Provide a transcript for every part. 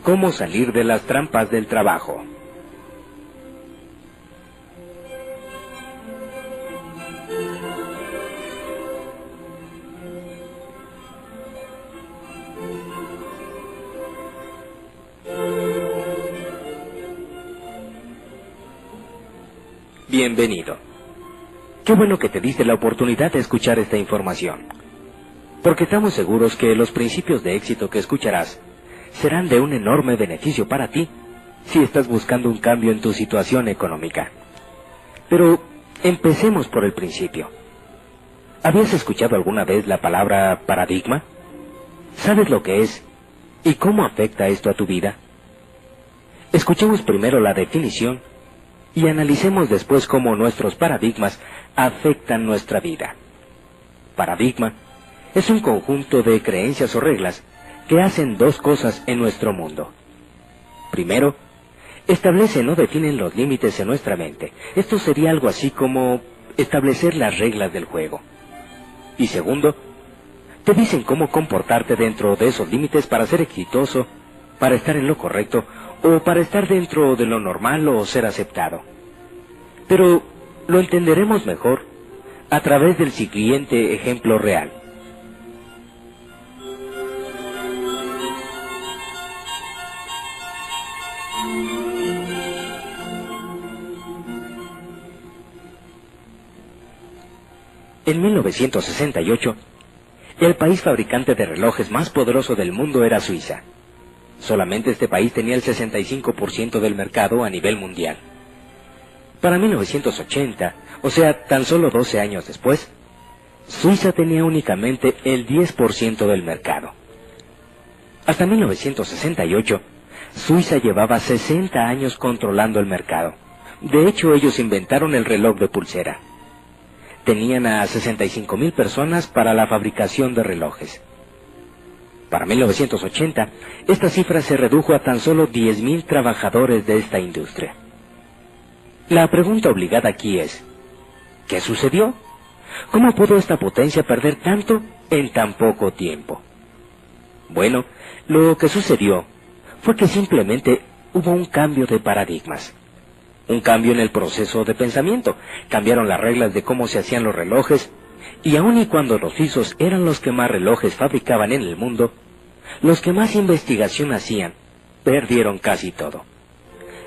¿Cómo salir de las trampas del trabajo? Bienvenido. Qué bueno que te diste la oportunidad de escuchar esta información, porque estamos seguros que los principios de éxito que escucharás serán de un enorme beneficio para ti si estás buscando un cambio en tu situación económica. Pero empecemos por el principio. ¿Habías escuchado alguna vez la palabra paradigma? ¿Sabes lo que es y cómo afecta esto a tu vida? Escuchemos primero la definición y analicemos después cómo nuestros paradigmas afectan nuestra vida. Paradigma es un conjunto de creencias o reglas que hacen dos cosas en nuestro mundo. Primero, establecen o definen los límites en nuestra mente. Esto sería algo así como establecer las reglas del juego. Y segundo, te dicen cómo comportarte dentro de esos límites para ser exitoso, para estar en lo correcto, o para estar dentro de lo normal o ser aceptado. Pero lo entenderemos mejor a través del siguiente ejemplo real. En 1968, el país fabricante de relojes más poderoso del mundo era Suiza. Solamente este país tenía el 65% del mercado a nivel mundial. Para 1980, o sea, tan solo 12 años después, Suiza tenía únicamente el 10% del mercado. Hasta 1968, Suiza llevaba 60 años controlando el mercado. De hecho, ellos inventaron el reloj de pulsera. Tenían a 65,000 personas para la fabricación de relojes. Para 1980, esta cifra se redujo a tan solo 10,000 trabajadores de esta industria. La pregunta obligada aquí es, ¿qué sucedió? ¿Cómo pudo esta potencia perder tanto en tan poco tiempo? Bueno, lo que sucedió fue que simplemente hubo un cambio de paradigmas. Un cambio en el proceso de pensamiento. Cambiaron las reglas de cómo se hacían los relojes, y aun y cuando los suizos eran los que más relojes fabricaban en el mundo, los que más investigación hacían, perdieron casi todo.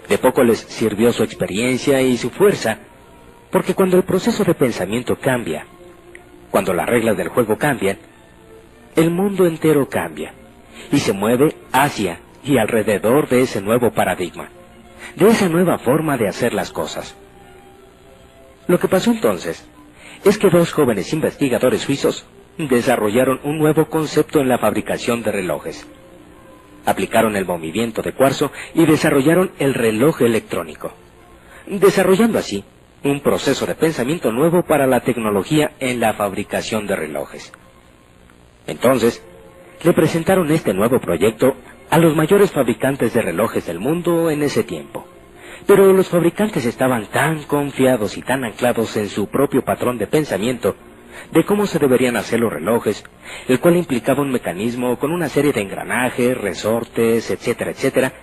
De poco les sirvió su experiencia y su fuerza, porque cuando el proceso de pensamiento cambia, cuando las reglas del juego cambian, el mundo entero cambia, y se mueve hacia y alrededor de ese nuevo paradigma, de esa nueva forma de hacer las cosas. Lo que pasó entonces es que dos jóvenes investigadores suizos desarrollaron un nuevo concepto en la fabricación de relojes. Aplicaron el movimiento de cuarzo y desarrollaron el reloj electrónico, desarrollando así un proceso de pensamiento nuevo para la tecnología en la fabricación de relojes. Entonces, le presentaron este nuevo proyecto a los mayores fabricantes de relojes del mundo en ese tiempo. Pero los fabricantes estaban tan confiados y tan anclados en su propio patrón de pensamiento de cómo se deberían hacer los relojes, el cual implicaba un mecanismo con una serie de engranajes, resortes, etcétera, etcétera,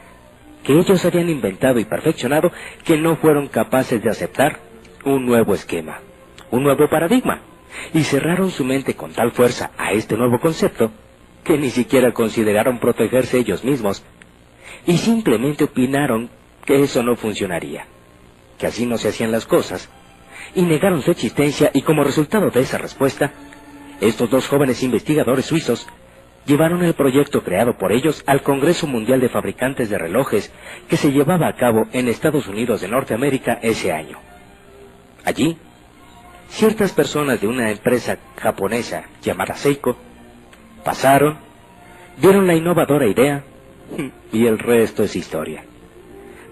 que ellos habían inventado y perfeccionado, que no fueron capaces de aceptar un nuevo esquema, un nuevo paradigma, y cerraron su mente con tal fuerza a este nuevo concepto, que ni siquiera consideraron protegerse ellos mismos, y simplemente opinaron que eso no funcionaría, que así no se hacían las cosas, y negaron su existencia, y como resultado de esa respuesta, estos dos jóvenes investigadores suizos llevaron el proyecto creado por ellos al Congreso Mundial de Fabricantes de Relojes, que se llevaba a cabo en Estados Unidos de Norteamérica ese año. Allí, ciertas personas de una empresa japonesa llamada Seiko pasaron, vieron la innovadora idea, y el resto es historia.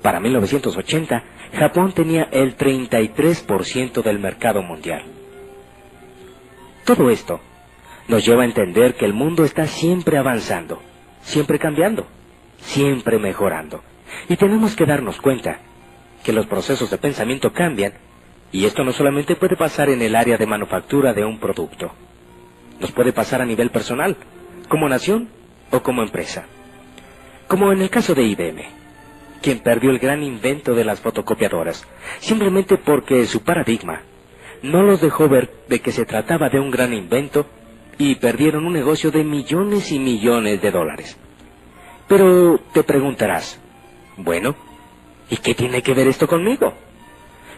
Para 1980, Japón tenía el 33% del mercado mundial. Todo esto nos lleva a entender que el mundo está siempre avanzando, siempre cambiando, siempre mejorando. Y tenemos que darnos cuenta que los procesos de pensamiento cambian, y esto no solamente puede pasar en el área de manufactura de un producto. Nos puede pasar a nivel personal, como nación o como empresa. Como en el caso de IBM, quien perdió el gran invento de las fotocopiadoras, simplemente porque su paradigma no los dejó ver de que se trataba de un gran invento, y perdieron un negocio de millones y millones de dólares. Pero te preguntarás, bueno, ¿y qué tiene que ver esto conmigo?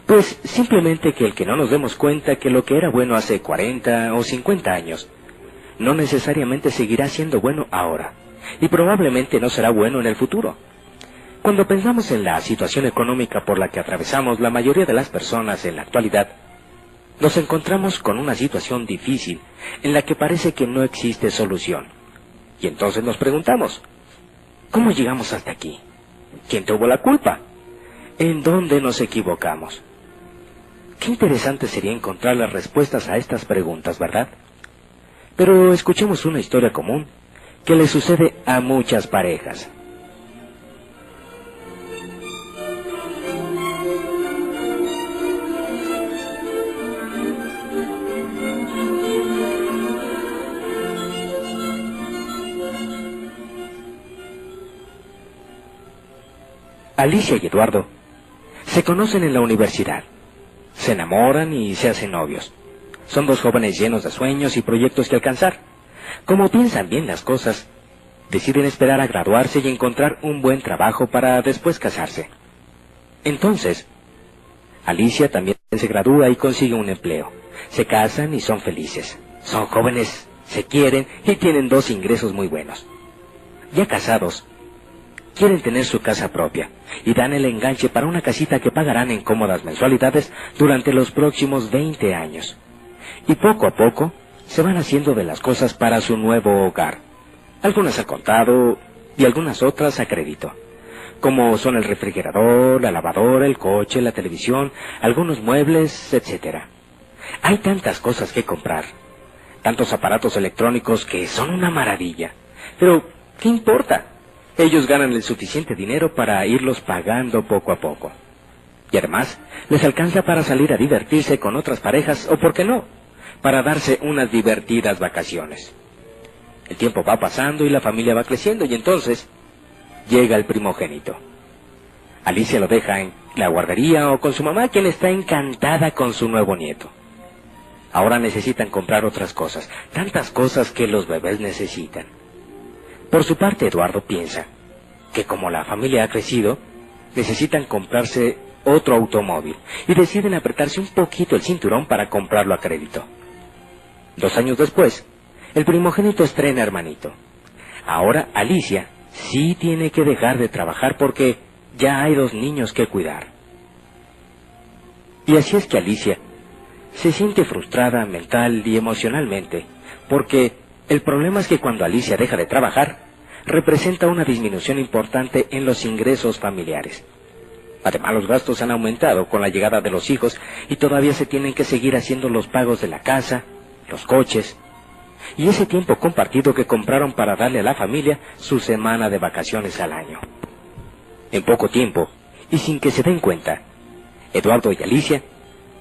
Pues simplemente que el que no nos demos cuenta que lo que era bueno hace 40 o 50 años, no necesariamente seguirá siendo bueno ahora, y probablemente no será bueno en el futuro. Cuando pensamos en la situación económica por la que atravesamos la mayoría de las personas en la actualidad, nos encontramos con una situación difícil en la que parece que no existe solución. Y entonces nos preguntamos, ¿cómo llegamos hasta aquí? ¿Quién tuvo la culpa? ¿En dónde nos equivocamos? Qué interesante sería encontrar las respuestas a estas preguntas, ¿verdad? Pero escuchemos una historia común que le sucede a muchas parejas. Alicia y Eduardo se conocen en la universidad, se enamoran y se hacen novios. Son dos jóvenes llenos de sueños y proyectos que alcanzar. Como piensan bien las cosas, deciden esperar a graduarse y encontrar un buen trabajo para después casarse. Entonces, Alicia también se gradúa y consigue un empleo. Se casan y son felices. Son jóvenes, se quieren y tienen dos ingresos muy buenos. Ya casados, quieren tener su casa propia y dan el enganche para una casita que pagarán en cómodas mensualidades durante los próximos 20 años. Y poco a poco se van haciendo de las cosas para su nuevo hogar. Algunas a contado y algunas otras a crédito, como son el refrigerador, la lavadora, el coche, la televisión, algunos muebles, etc. Hay tantas cosas que comprar, tantos aparatos electrónicos que son una maravilla. Pero, ¿qué importa? Ellos ganan el suficiente dinero para irlos pagando poco a poco. Y además, les alcanza para salir a divertirse con otras parejas, o por qué no, para darse unas divertidas vacaciones. El tiempo va pasando y la familia va creciendo, y entonces llega el primogénito. Alicia lo deja en la guardería o con su mamá, quien está encantada con su nuevo nieto. Ahora necesitan comprar otras cosas, tantas cosas que los bebés necesitan. Por su parte, Eduardo piensa que como la familia ha crecido, necesitan comprarse otro automóvil y deciden apretarse un poquito el cinturón para comprarlo a crédito. 2 años después, el primogénito estrena hermanito. Ahora Alicia sí tiene que dejar de trabajar porque ya hay 2 niños que cuidar. Y así es que Alicia se siente frustrada mental y emocionalmente, porque el problema es que cuando Alicia deja de trabajar, representa una disminución importante en los ingresos familiares. Además, los gastos han aumentado con la llegada de los hijos y todavía se tienen que seguir haciendo los pagos de la casa, los coches, y ese tiempo compartido que compraron para darle a la familia su semana de vacaciones al año. En poco tiempo, y sin que se den cuenta, Eduardo y Alicia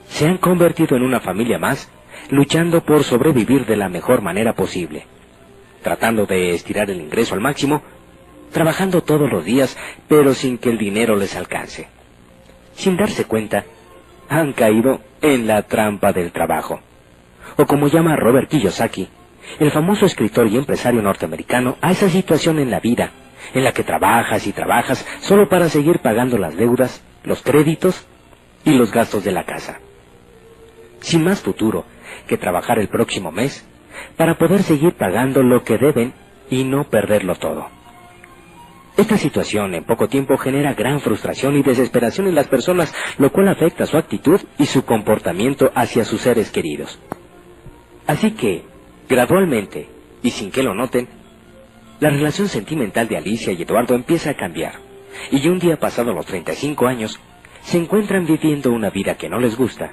se han convertido en una familia más, luchando por sobrevivir de la mejor manera posible, tratando de estirar el ingreso al máximo, trabajando todos los días, pero sin que el dinero les alcance. Sin darse cuenta, han caído en la trampa del trabajo. O como llama Robert Kiyosaki, el famoso escritor y empresario norteamericano, a esa situación en la vida, en la que trabajas y trabajas solo para seguir pagando las deudas, los créditos y los gastos de la casa. Sin más futuro que trabajar el próximo mes para poder seguir pagando lo que deben y no perderlo todo. Esta situación en poco tiempo genera gran frustración y desesperación en las personas, lo cual afecta su actitud y su comportamiento hacia sus seres queridos. Así que, gradualmente, y sin que lo noten, la relación sentimental de Alicia y Eduardo empieza a cambiar, y un día pasados los 35 años, se encuentran viviendo una vida que no les gusta,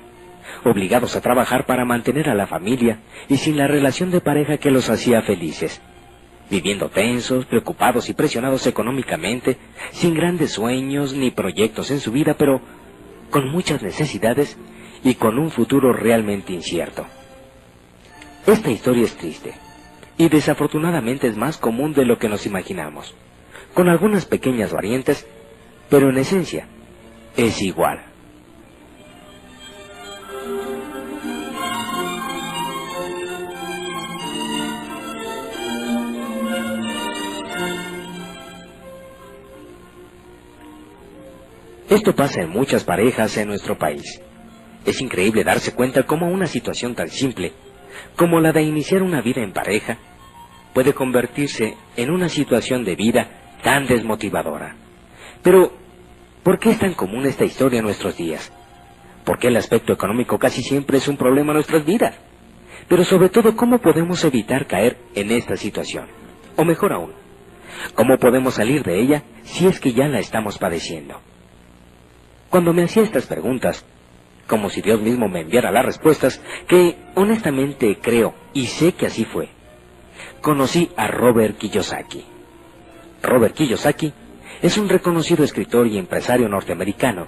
obligados a trabajar para mantener a la familia y sin la relación de pareja que los hacía felices, viviendo tensos, preocupados y presionados económicamente, sin grandes sueños ni proyectos en su vida, pero con muchas necesidades y con un futuro realmente incierto. Esta historia es triste, y desafortunadamente es más común de lo que nos imaginamos, con algunas pequeñas variantes, pero en esencia es igual. Esto pasa en muchas parejas en nuestro país. Es increíble darse cuenta cómo una situación tan simple como la de iniciar una vida en pareja puede convertirse en una situación de vida tan desmotivadora. Pero, ¿por qué es tan común esta historia en nuestros días? ¿Por qué el aspecto económico casi siempre es un problema en nuestras vidas? Pero sobre todo, ¿cómo podemos evitar caer en esta situación? O mejor aún, ¿cómo podemos salir de ella si es que ya la estamos padeciendo? Cuando me hacía estas preguntas, como si Dios mismo me enviara las respuestas, que honestamente creo y sé que así fue, conocí a Robert Kiyosaki. Robert Kiyosaki es un reconocido escritor y empresario norteamericano,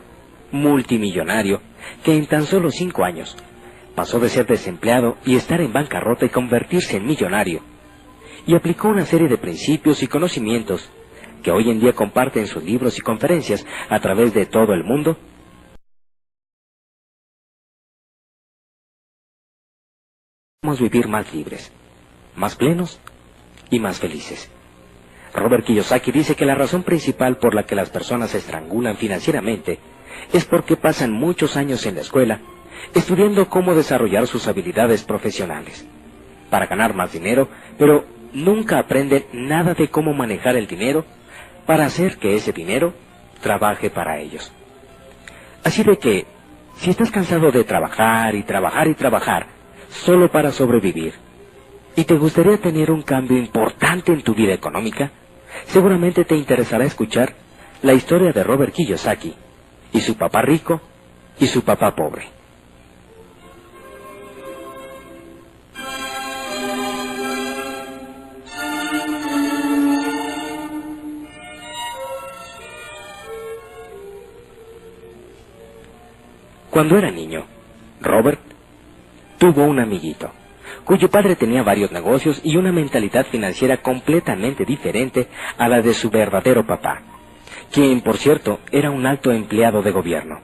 multimillonario, que en tan solo 5 años pasó de ser desempleado y estar en bancarrota y convertirse en millonario, y aplicó una serie de principios y conocimientos que hoy en día comparte en sus libros y conferencias a través de todo el mundo. Podemos vivir más libres, más plenos y más felices. Robert Kiyosaki dice que la razón principal por la que las personas se estrangulan financieramente es porque pasan muchos años en la escuela estudiando cómo desarrollar sus habilidades profesionales para ganar más dinero, pero nunca aprenden nada de cómo manejar el dinero para hacer que ese dinero trabaje para ellos. Así de que, si estás cansado de trabajar y trabajar y trabajar solo para sobrevivir, y te gustaría tener un cambio importante en tu vida económica, seguramente te interesará escuchar la historia de Robert Kiyosaki y su papá rico y su papá pobre. Cuando era niño, Robert tuvo un amiguito, cuyo padre tenía varios negocios y una mentalidad financiera completamente diferente a la de su verdadero papá, quien, por cierto, era un alto empleado de gobierno.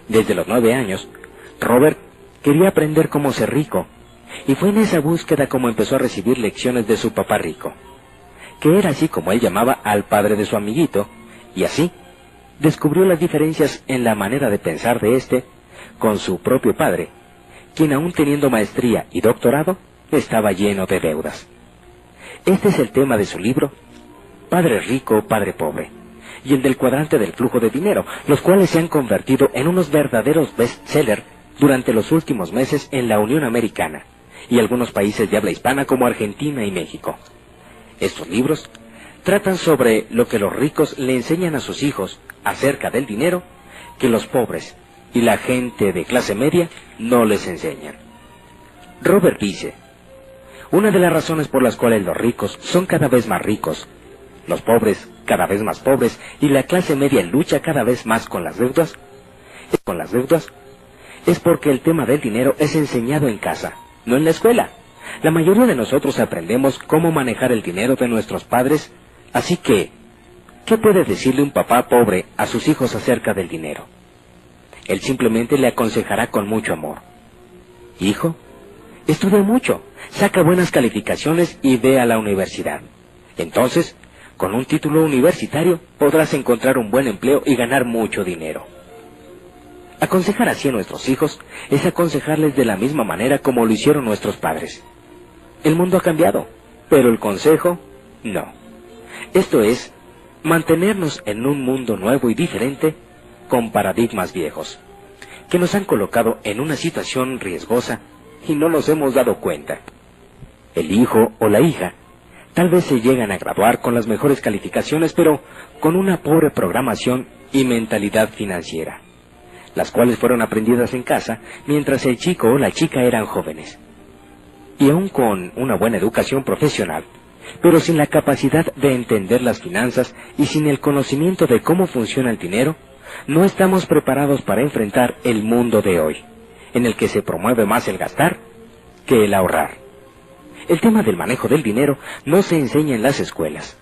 Desde los 9 años, Robert quería aprender cómo ser rico, y fue en esa búsqueda como empezó a recibir lecciones de su papá rico, que era así como él llamaba al padre de su amiguito, y así descubrió las diferencias en la manera de pensar de éste con su propio padre, quien aún teniendo maestría y doctorado, estaba lleno de deudas. Este es el tema de su libro, Padre Rico, Padre Pobre, y el del cuadrante del flujo de dinero, los cuales se han convertido en unos verdaderos bestsellers durante los últimos meses en la Unión Americana y algunos países de habla hispana como Argentina y México. Estos libros tratan sobre lo que los ricos le enseñan a sus hijos acerca del dinero que los pobres y la gente de clase media no les enseñan. Robert dice, una de las razones por las cuales los ricos son cada vez más ricos, los pobres cada vez más pobres y la clase media lucha cada vez más con las deudas, es porque el tema del dinero es enseñado en casa, no en la escuela. La mayoría de nosotros aprendemos cómo manejar el dinero de nuestros padres, así que, ¿qué puede decirle un papá pobre a sus hijos acerca del dinero? Él simplemente le aconsejará con mucho amor. Hijo, estudia mucho, saca buenas calificaciones y ve a la universidad. Entonces, con un título universitario podrás encontrar un buen empleo y ganar mucho dinero. Aconsejar así a nuestros hijos es aconsejarles de la misma manera como lo hicieron nuestros padres. El mundo ha cambiado, pero el consejo, no. Esto es, mantenernos en un mundo nuevo y diferente con paradigmas viejos, que nos han colocado en una situación riesgosa y no nos hemos dado cuenta. El hijo o la hija Tal vez se llegan a graduar con las mejores calificaciones, pero con una pobre programación y mentalidad financiera, las cuales fueron aprendidas en casa mientras el chico o la chica eran jóvenes. Y aún con una buena educación profesional, pero sin la capacidad de entender las finanzas y sin el conocimiento de cómo funciona el dinero, no estamos preparados para enfrentar el mundo de hoy, en el que se promueve más el gastar que el ahorrar. El tema del manejo del dinero no se enseña en las escuelas.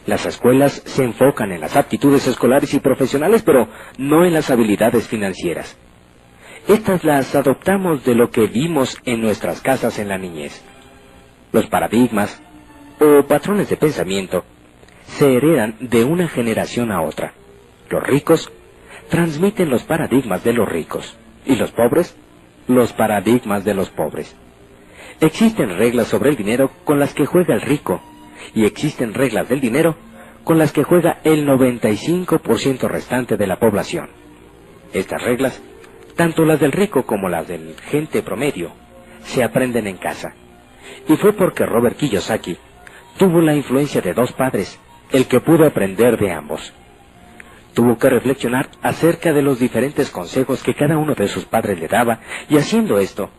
Las escuelas se enfocan en las aptitudes escolares y profesionales, pero no en las habilidades financieras. Estas las adoptamos de lo que vimos en nuestras casas en la niñez. Los paradigmas o patrones de pensamiento se heredan de una generación a otra. Los ricos transmiten los paradigmas de los ricos y los pobres los paradigmas de los pobres. Existen reglas sobre el dinero con las que juega el rico y existen reglas del dinero con las que juega el 95% restante de la población. Estas reglas, tanto las del rico como las del gente promedio, se aprenden en casa. Y fue porque Robert Kiyosaki tuvo la influencia de dos padres, el que pudo aprender de ambos. Tuvo que reflexionar acerca de los diferentes consejos que cada uno de sus padres le daba, y haciendo esto,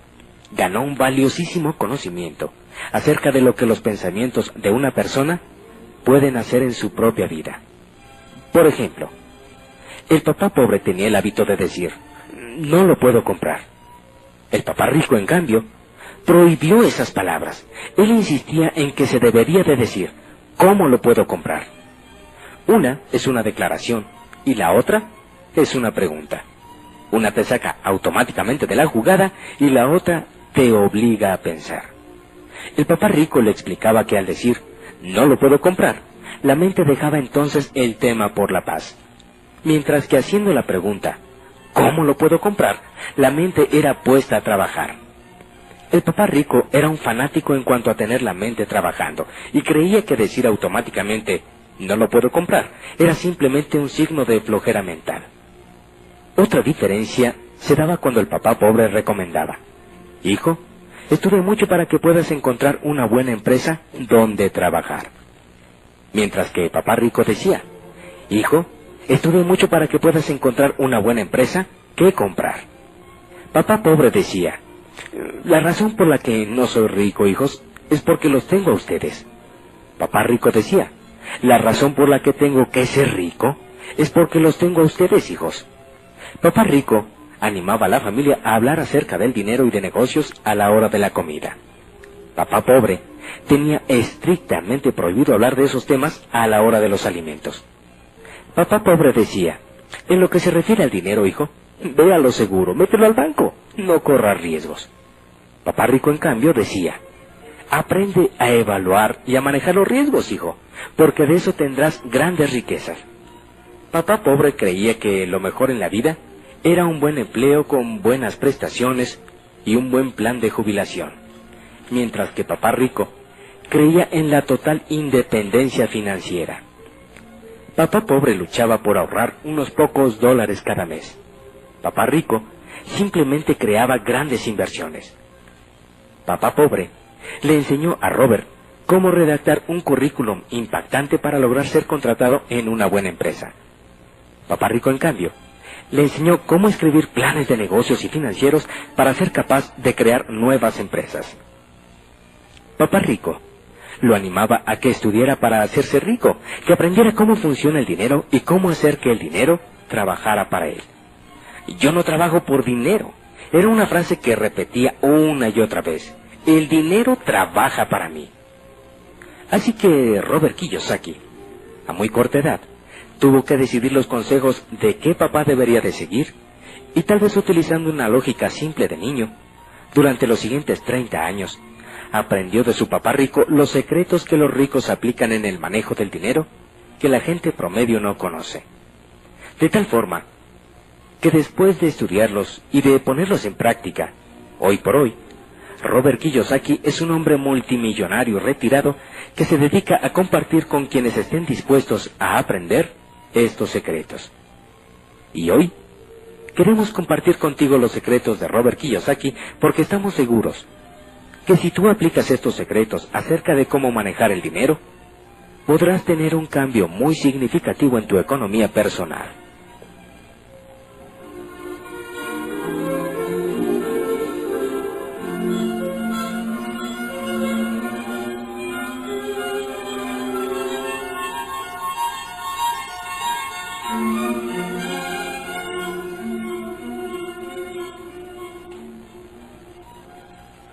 ganó un valiosísimo conocimiento acerca de lo que los pensamientos de una persona pueden hacer en su propia vida. Por ejemplo, el papá pobre tenía el hábito de decir, no lo puedo comprar. El papá rico, en cambio, prohibió esas palabras. Él insistía en que se debería de decir, ¿cómo lo puedo comprar? Una es una declaración y la otra es una pregunta. Una te saca automáticamente de la jugada y la otra te obliga a pensar. El papá rico le explicaba que al decir, no lo puedo comprar, la mente dejaba entonces el tema por la paz. Mientras que haciendo la pregunta, ¿cómo lo puedo comprar?, la mente era puesta a trabajar. El papá rico era un fanático en cuanto a tener la mente trabajando, y creía que decir automáticamente, no lo puedo comprar, era simplemente un signo de flojera mental. Otra diferencia se daba cuando el papá pobre recomendaba, hijo, estudia mucho para que puedas encontrar una buena empresa donde trabajar. Mientras que el papá rico decía, hijo, estudia mucho para que puedas encontrar una buena empresa que comprar. Papá pobre decía, la razón por la que no soy rico, hijos, es porque los tengo a ustedes. Papá rico decía, la razón por la que tengo que ser rico es porque los tengo a ustedes, hijos. Papá rico animaba a la familia a hablar acerca del dinero y de negocios a la hora de la comida. Papá pobre tenía estrictamente prohibido hablar de esos temas a la hora de los alimentos. Papá pobre decía, en lo que se refiere al dinero, hijo, ve a lo seguro, mételo al banco, no corras riesgos. Papá rico, en cambio, decía, aprende a evaluar y a manejar los riesgos, hijo, porque de eso tendrás grandes riquezas. Papá pobre creía que lo mejor en la vida era un buen empleo con buenas prestaciones y un buen plan de jubilación, mientras que papá rico creía en la total independencia financiera. Papá pobre luchaba por ahorrar unos pocos dólares cada mes. Papá rico simplemente creaba grandes inversiones. Papá pobre le enseñó a Robert cómo redactar un currículum impactante para lograr ser contratado en una buena empresa. Papá rico, en cambio, le enseñó cómo escribir planes de negocios y financieros para ser capaz de crear nuevas empresas. Papá rico lo animaba a que estudiara para hacerse rico, que aprendiera cómo funciona el dinero y cómo hacer que el dinero trabajara para él. Yo no trabajo por dinero. Era una frase que repetía una y otra vez. El dinero trabaja para mí. Así que Robert Kiyosaki, a muy corta edad, tuvo que decidir los consejos de qué papá debería de seguir, y tal vez utilizando una lógica simple de niño, durante los siguientes 30 años, aprendió de su papá rico los secretos que los ricos aplican en el manejo del dinero que la gente promedio no conoce. De tal forma que después de estudiarlos y de ponerlos en práctica, hoy por hoy, Robert Kiyosaki es un hombre multimillonario retirado que se dedica a compartir con quienes estén dispuestos a aprender estos secretos. Y hoy queremos compartir contigo los secretos de Robert Kiyosaki porque estamos seguros que si tú aplicas estos secretos acerca de cómo manejar el dinero, podrás tener un cambio muy significativo en tu economía personal.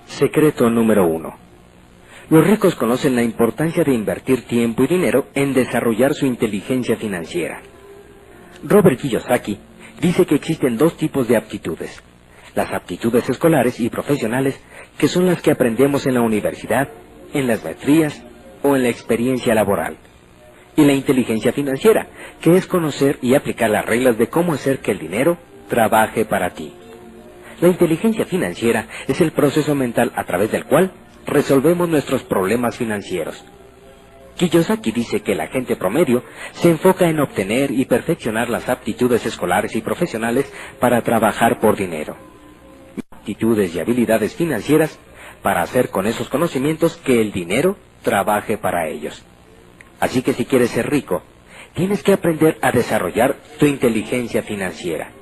Secreto número 1. Los ricos conocen la importancia de invertir tiempo y dinero en desarrollar su inteligencia financiera. Robert Kiyosaki dice que existen dos tipos de aptitudes: las aptitudes escolares y profesionales, que son las que aprendemos en la universidad, en las maestrías o en la experiencia laboral, y la inteligencia financiera, que es conocer y aplicar las reglas de cómo hacer que el dinero trabaje para ti. La inteligencia financiera es el proceso mental a través del cual resolvemos nuestros problemas financieros. Kiyosaki dice que la gente promedio se enfoca en obtener y perfeccionar las aptitudes escolares y profesionales para trabajar por dinero, aptitudes y habilidades financieras para hacer con esos conocimientos que el dinero trabaje para ellos. Así que si quieres ser rico, tienes que aprender a desarrollar tu inteligencia financiera.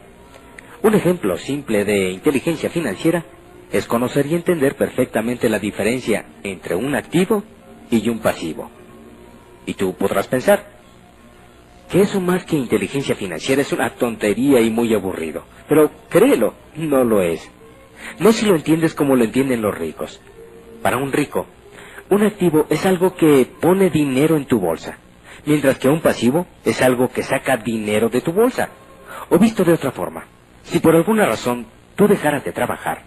Un ejemplo simple de inteligencia financiera es conocer y entender perfectamente la diferencia entre un activo y un pasivo. Y tú podrás pensar que eso más que inteligencia financiera es una tontería y muy aburrido. Pero créelo, no lo es. No si lo entiendes como lo entienden los ricos. Para un rico, un activo es algo que pone dinero en tu bolsa, mientras que un pasivo es algo que saca dinero de tu bolsa. O visto de otra forma, si por alguna razón tú dejaras de trabajar,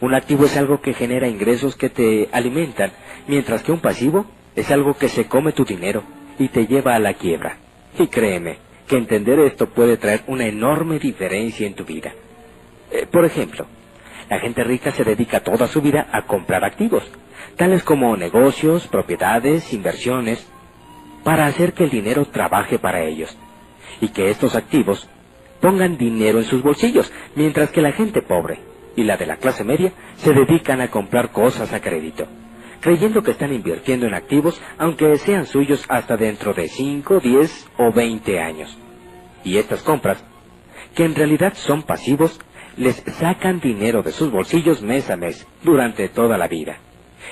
un activo es algo que genera ingresos que te alimentan, mientras que un pasivo es algo que se come tu dinero y te lleva a la quiebra. Y créeme, que entender esto puede traer una enorme diferencia en tu vida. Por ejemplo, la gente rica se dedica toda su vida a comprar activos, tales como negocios, propiedades, inversiones, para hacer que el dinero trabaje para ellos, y que estos activos pongan dinero en sus bolsillos, mientras que la gente pobre y la de la clase media se dedican a comprar cosas a crédito, creyendo que están invirtiendo en activos aunque sean suyos hasta dentro de 5, 10 o 20 años. Y estas compras, que en realidad son pasivos, les sacan dinero de sus bolsillos mes a mes, durante toda la vida.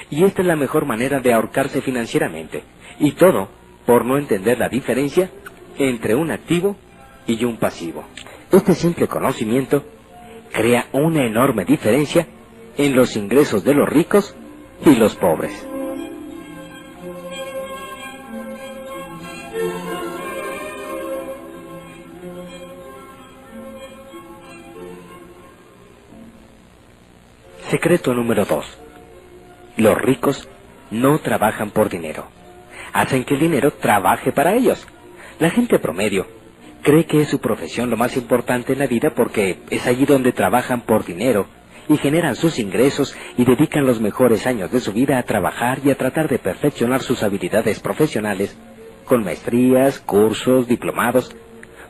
Y esta es la mejor manera de ahorcarse financieramente, y todo por no entender la diferencia entre un activo y un pasivo. Este simple conocimiento crea una enorme diferencia en los ingresos de los ricos y los pobres. Secreto número 2. Los ricos no trabajan por dinero. Hacen que el dinero trabaje para ellos. La gente promedio cree que es su profesión lo más importante en la vida porque es allí donde trabajan por dinero y generan sus ingresos y dedican los mejores años de su vida a trabajar y a tratar de perfeccionar sus habilidades profesionales con maestrías, cursos, diplomados,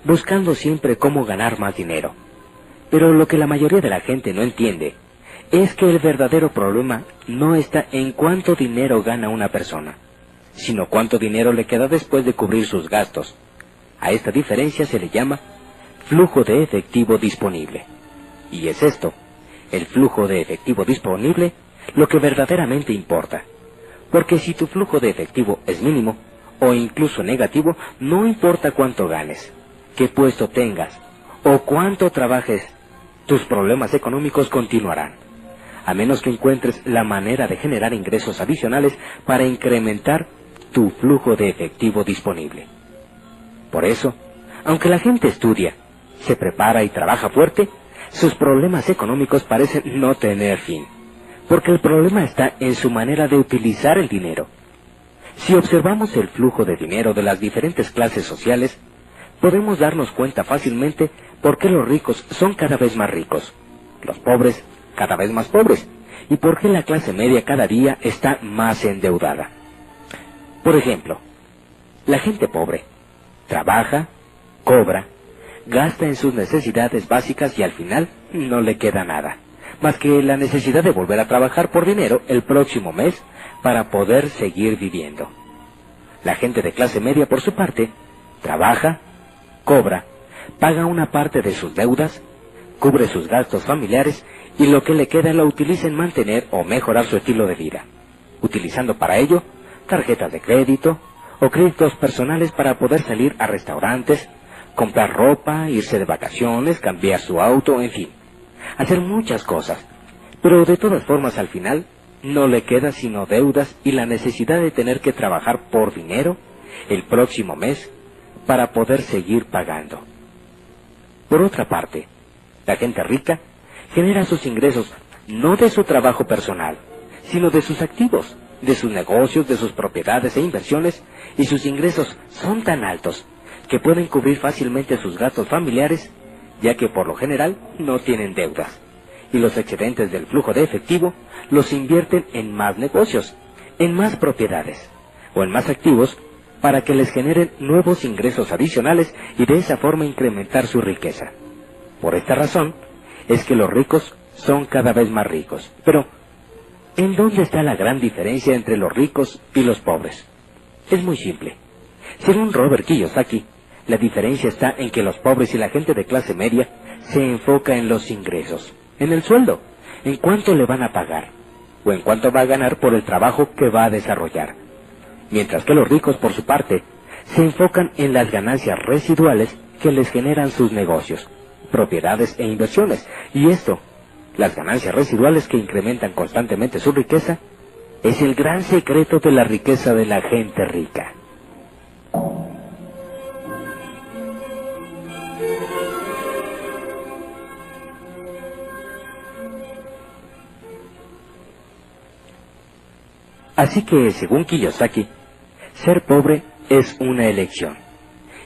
buscando siempre cómo ganar más dinero. Pero lo que la mayoría de la gente no entiende es que el verdadero problema no está en cuánto dinero gana una persona, sino cuánto dinero le queda después de cubrir sus gastos. A esta diferencia se le llama flujo de efectivo disponible. Y es esto, el flujo de efectivo disponible, lo que verdaderamente importa. Porque si tu flujo de efectivo es mínimo, o incluso negativo, no importa cuánto ganes, qué puesto tengas, o cuánto trabajes, tus problemas económicos continuarán, a menos que encuentres la manera de generar ingresos adicionales para incrementar tu flujo de efectivo disponible. Por eso, aunque la gente estudia, se prepara y trabaja fuerte, sus problemas económicos parecen no tener fin, porque el problema está en su manera de utilizar el dinero. Si observamos el flujo de dinero de las diferentes clases sociales, podemos darnos cuenta fácilmente por qué los ricos son cada vez más ricos, los pobres cada vez más pobres, y por qué la clase media cada día está más endeudada. Por ejemplo, la gente pobre trabaja, cobra, gasta en sus necesidades básicas y al final no le queda nada, más que la necesidad de volver a trabajar por dinero el próximo mes para poder seguir viviendo. La gente de clase media, por su parte, trabaja, cobra, paga una parte de sus deudas, cubre sus gastos familiares y lo que le queda lo utiliza en mantener o mejorar su estilo de vida, utilizando para ello tarjetas de crédito o créditos personales para poder salir a restaurantes, comprar ropa, irse de vacaciones, cambiar su auto, en fin, hacer muchas cosas. Pero de todas formas al final no le queda sino deudas y la necesidad de tener que trabajar por dinero el próximo mes para poder seguir pagando. Por otra parte, la gente rica genera sus ingresos no de su trabajo personal, sino de sus activos, de sus negocios, de sus propiedades e inversiones, y sus ingresos son tan altos que pueden cubrir fácilmente sus gastos familiares, ya que por lo general no tienen deudas, y los excedentes del flujo de efectivo los invierten en más negocios, en más propiedades, o en más activos, para que les generen nuevos ingresos adicionales y de esa forma incrementar su riqueza. Por esta razón, es que los ricos son cada vez más ricos. Pero, ¿en dónde está la gran diferencia entre los ricos y los pobres? Es muy simple. Según Robert Kiyosaki, la diferencia está en que los pobres y la gente de clase media se enfoca en los ingresos, en el sueldo, en cuánto le van a pagar, o en cuánto va a ganar por el trabajo que va a desarrollar. Mientras que los ricos, por su parte, se enfocan en las ganancias residuales que les generan sus negocios, propiedades e inversiones, y esto, las ganancias residuales que incrementan constantemente su riqueza, es el gran secreto de la riqueza de la gente rica. Así que, según Kiyosaki, ser pobre es una elección,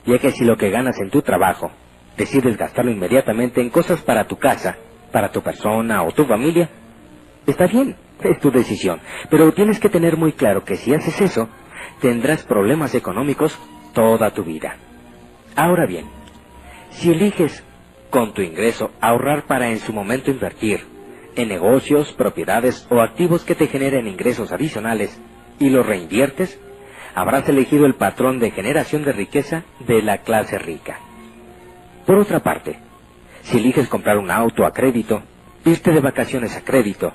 ya que si lo que ganas en tu trabajo decides gastarlo inmediatamente en cosas para tu casa, para tu persona o tu familia, está bien, es tu decisión, pero tienes que tener muy claro que si haces eso, tendrás problemas económicos toda tu vida. Ahora bien, si eliges con tu ingreso ahorrar para en su momento invertir en negocios, propiedades o activos que te generen ingresos adicionales y los reinviertes, habrás elegido el patrón de generación de riqueza de la clase rica. Por otra parte, si eliges comprar un auto a crédito, irte de vacaciones a crédito,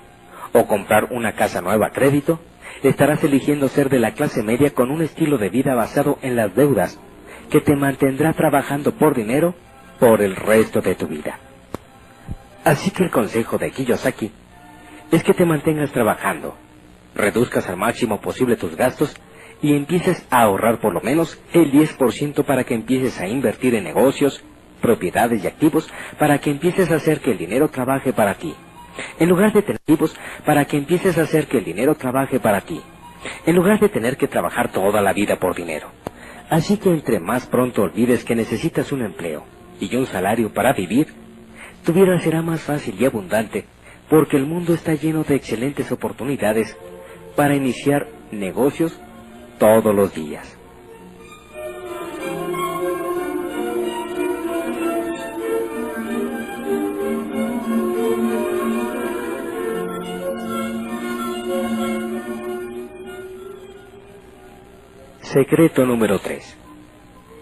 o comprar una casa nueva a crédito, estarás eligiendo ser de la clase media con un estilo de vida basado en las deudas, que te mantendrá trabajando por dinero por el resto de tu vida. Así que el consejo de Kiyosaki es que te mantengas trabajando, reduzcas al máximo posible tus gastos y empieces a ahorrar por lo menos el 10% para que empieces a invertir en negocios, propiedades y activos, para que empieces a hacer que el dinero trabaje para ti. En lugar de tener activos, para que empieces a hacer que el dinero trabaje para ti. En lugar de tener que trabajar toda la vida por dinero. Así que entre más pronto olvides que necesitas un empleo y un salario para vivir, tu vida será más fácil y abundante, porque el mundo está lleno de excelentes oportunidades para iniciar negocios todos los días. Secreto número 3.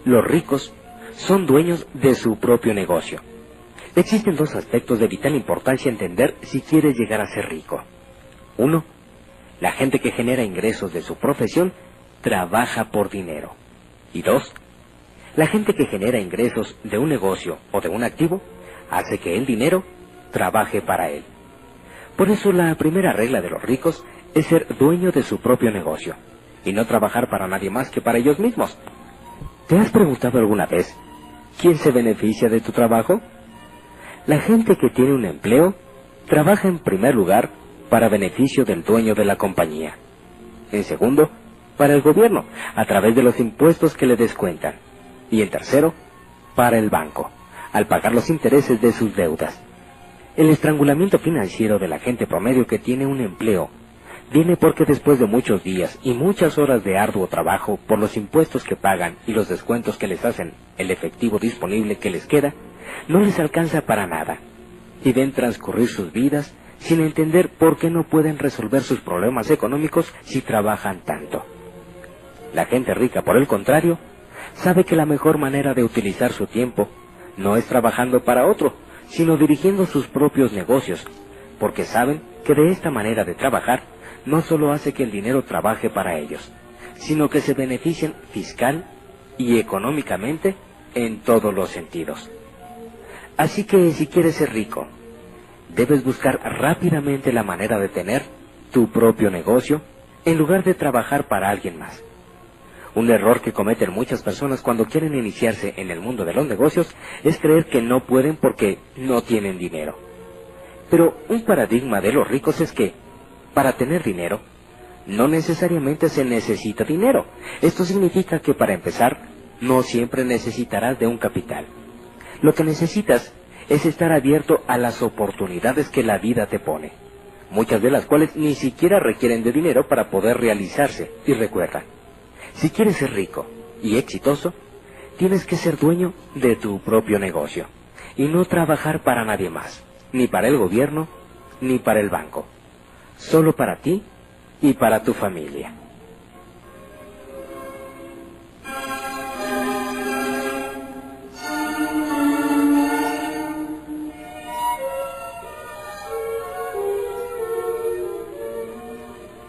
Los ricos son dueños de su propio negocio. Existen dos aspectos de vital importancia a entender si quieres llegar a ser rico. 1. La gente que genera ingresos de su profesión trabaja por dinero. Y 2. La gente que genera ingresos de un negocio o de un activo hace que el dinero trabaje para él. Por eso la primera regla de los ricos es ser dueño de su propio negocio y no trabajar para nadie más que para ellos mismos. ¿Te has preguntado alguna vez quién se beneficia de tu trabajo? La gente que tiene un empleo trabaja en primer lugar para beneficio del dueño de la compañía. En segundo, para el gobierno, a través de los impuestos que le descuentan. Y en tercero, para el banco, al pagar los intereses de sus deudas. El estrangulamiento financiero de la gente promedio que tiene un empleo viene porque después de muchos días y muchas horas de arduo trabajo por los impuestos que pagan y los descuentos que les hacen, el efectivo disponible que les queda, no les alcanza para nada, y ven transcurrir sus vidas sin entender por qué no pueden resolver sus problemas económicos si trabajan tanto. La gente rica, por el contrario, sabe que la mejor manera de utilizar su tiempo no es trabajando para otro, sino dirigiendo sus propios negocios, porque saben que de esta manera de trabajar no solo hace que el dinero trabaje para ellos, sino que se benefician fiscal y económicamente en todos los sentidos. Así que si quieres ser rico, debes buscar rápidamente la manera de tener tu propio negocio en lugar de trabajar para alguien más. Un error que cometen muchas personas cuando quieren iniciarse en el mundo de los negocios es creer que no pueden porque no tienen dinero. Pero un paradigma de los ricos es que, para tener dinero, no necesariamente se necesita dinero. Esto significa que para empezar, no siempre necesitarás de un capital. Lo que necesitas es estar abierto a las oportunidades que la vida te pone, muchas de las cuales ni siquiera requieren de dinero para poder realizarse. Y recuerda, si quieres ser rico y exitoso, tienes que ser dueño de tu propio negocio y no trabajar para nadie más, ni para el gobierno, ni para el banco, solo para ti y para tu familia.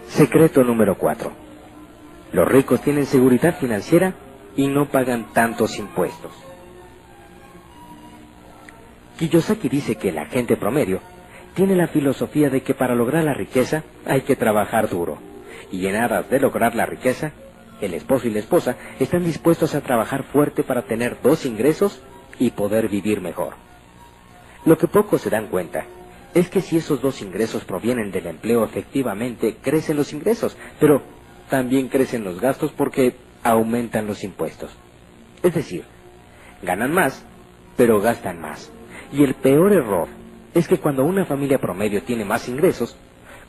Secreto número 4. Los ricos tienen seguridad financiera y no pagan tantos impuestos. Kiyosaki dice que la gente promedio tiene la filosofía de que para lograr la riqueza hay que trabajar duro, y en aras de lograr la riqueza, el esposo y la esposa están dispuestos a trabajar fuerte para tener 2 ingresos y poder vivir mejor. Lo que pocos se dan cuenta es que si esos 2 ingresos provienen del empleo, efectivamente crecen los ingresos, pero también crecen los gastos porque aumentan los impuestos. Es decir, ganan más, pero gastan más. Y el peor error es que cuando una familia promedio tiene más ingresos,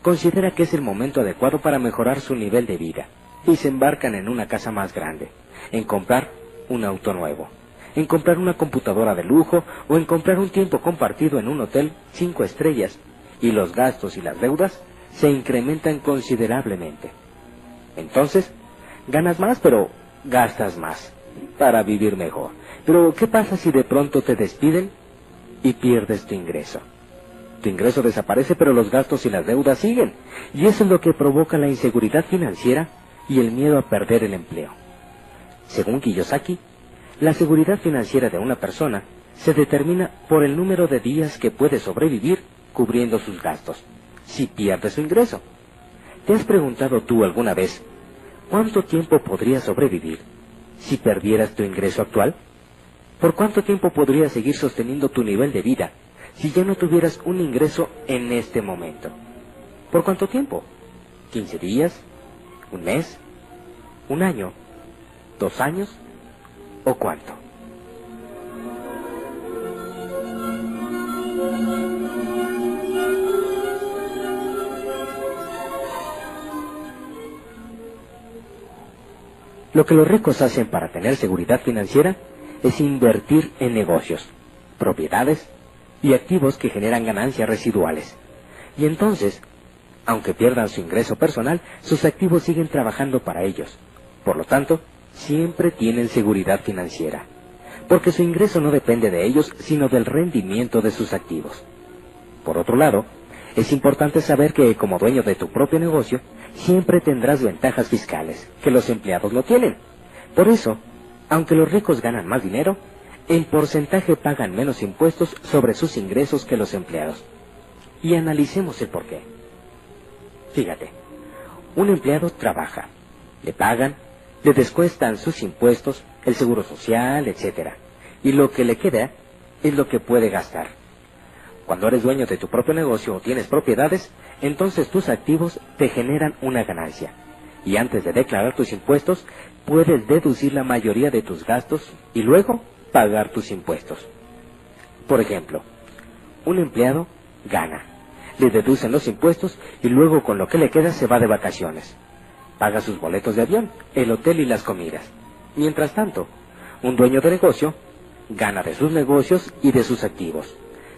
considera que es el momento adecuado para mejorar su nivel de vida, y se embarcan en una casa más grande, en comprar un auto nuevo, en comprar una computadora de lujo o en comprar un tiempo compartido en un hotel 5 estrellas, y los gastos y las deudas se incrementan considerablemente. Entonces, ganas más, pero gastas más para vivir mejor. Pero, ¿qué pasa si de pronto te despiden y pierdes tu ingreso? Tu ingreso desaparece, pero los gastos y las deudas siguen. Y eso es lo que provoca la inseguridad financiera y el miedo a perder el empleo. Según Kiyosaki, la seguridad financiera de una persona se determina por el número de días que puede sobrevivir cubriendo sus gastos, si pierde su ingreso. ¿Te has preguntado tú alguna vez cuánto tiempo podrías sobrevivir si perdieras tu ingreso actual? ¿Por cuánto tiempo podrías seguir sosteniendo tu nivel de vida si ya no tuvieras un ingreso en este momento? ¿Por cuánto tiempo? ¿15 días? ¿Un mes? ¿Un año? ¿2 años? ¿O cuánto? Lo que los ricos hacen para tener seguridad financiera es invertir en negocios, propiedades y activos que generan ganancias residuales. Y entonces, aunque pierdan su ingreso personal, sus activos siguen trabajando para ellos. Por lo tanto, siempre tienen seguridad financiera, porque su ingreso no depende de ellos, sino del rendimiento de sus activos. Por otro lado, es importante saber que como dueño de tu propio negocio, siempre tendrás ventajas fiscales que los empleados no tienen. Por eso, aunque los ricos ganan más dinero, en porcentaje pagan menos impuestos sobre sus ingresos que los empleados. Y analicemos el porqué. Fíjate, un empleado trabaja, le pagan, le descuentan sus impuestos, el seguro social, etc. Y lo que le queda es lo que puede gastar. Cuando eres dueño de tu propio negocio o tienes propiedades, entonces tus activos te generan una ganancia. Y antes de declarar tus impuestos, puedes deducir la mayoría de tus gastos y luego pagar tus impuestos. Por ejemplo, un empleado gana, le deducen los impuestos y luego con lo que le queda se va de vacaciones. Paga sus boletos de avión, el hotel y las comidas. Mientras tanto, un dueño de negocio gana de sus negocios y de sus activos.